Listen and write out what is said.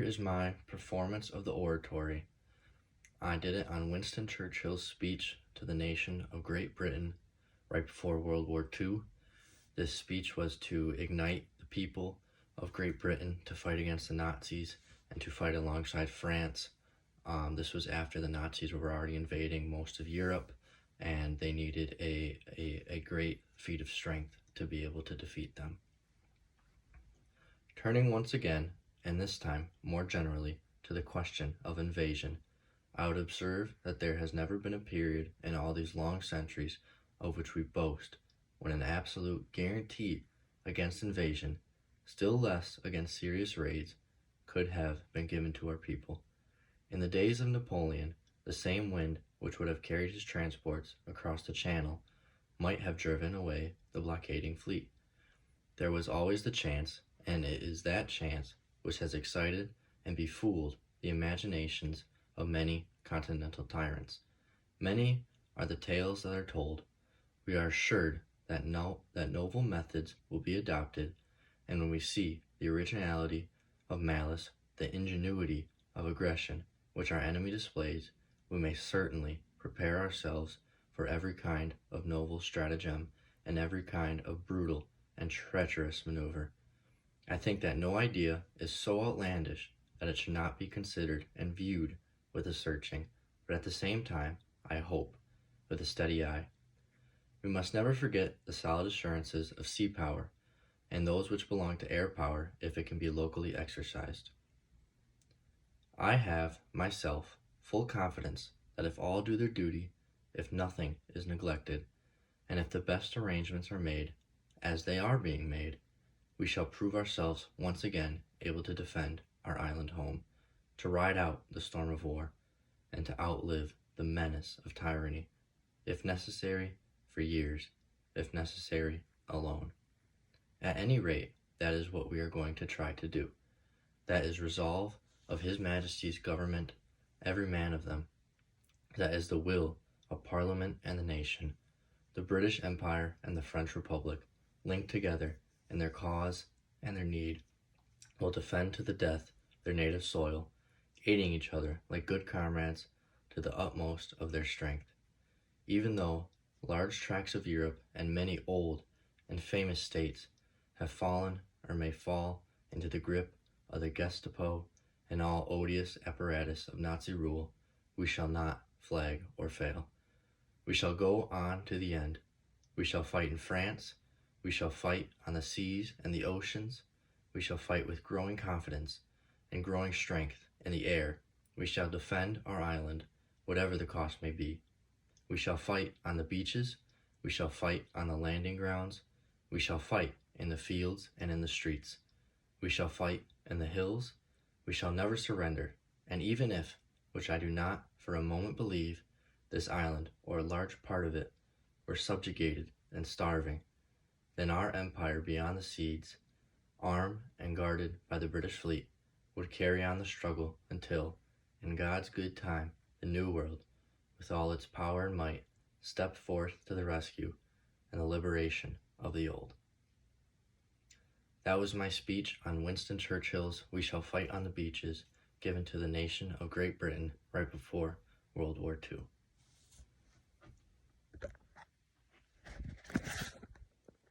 is my performance of the oratory. I did it on Winston Churchill's speech to the nation of Great Britain right before World War II. This speech was to ignite the people of Great Britain to fight against the Nazis and to fight alongside France. This was after the Nazis were already invading most of Europe, and they needed a great feat of strength to be able to defeat them. Turning once again, and this time more generally, to the question of invasion, I would observe that there has never been a period in all these long centuries of which we boast when an absolute guarantee against invasion, still less against serious raids, could have been given to our people. In the days of Napoleon, the same wind which would have carried his transports across the Channel might have driven away the blockading fleet. There was always the chance, and it is that chance which has excited and befooled the imaginations of many continental tyrants. Many are the tales that are told. We are assured that novel methods will be adopted, and when we see the originality of malice, the ingenuity of aggression which our enemy displays, we may certainly prepare ourselves for every kind of novel stratagem and every kind of brutal and treacherous maneuver. I think that no idea is so outlandish that it should not be considered and viewed with a searching, but at the same time, I hope, with a steady eye. We must never forget the solid assurances of sea power and those which belong to air power if it can be locally exercised. I have, myself, full confidence that if all do their duty, if nothing is neglected, and if the best arrangements are made, as they are being made, we shall prove ourselves once again able to defend our island home, to ride out the storm of war, and to outlive the menace of tyranny, if necessary, for years, if necessary, alone. At any rate, that is what we are going to try to do. That is resolve of His Majesty's government, every man of them. That is the will of Parliament and the nation, the British Empire and the French Republic, linked together in their cause and their need, will defend to the death their native soil, aiding each other like good comrades to the utmost of their strength. Even though large tracts of Europe and many old and famous states have fallen or may fall into the grip of the Gestapo and all odious apparatus of Nazi rule, we shall not flag or fail. We shall go on to the end. We shall fight in France. We shall fight on the seas and the oceans. We shall fight with growing confidence and growing strength in the air. We shall defend our island, whatever the cost may be. We shall fight on the beaches. We shall fight on the landing grounds. We shall fight in the fields and in the streets. We shall fight in the hills. We shall never surrender. And even if, which I do not for a moment believe, this island, or a large part of it, were subjugated and starving, then our empire beyond the seas, armed and guarded by the British fleet, would carry on the struggle until, in God's good time, the New World, with all its power and might, stepped forth to the rescue and the liberation of the old. That was my speech on Winston Churchill's "We Shall Fight on the Beaches," given to the nation of Great Britain right before World War II.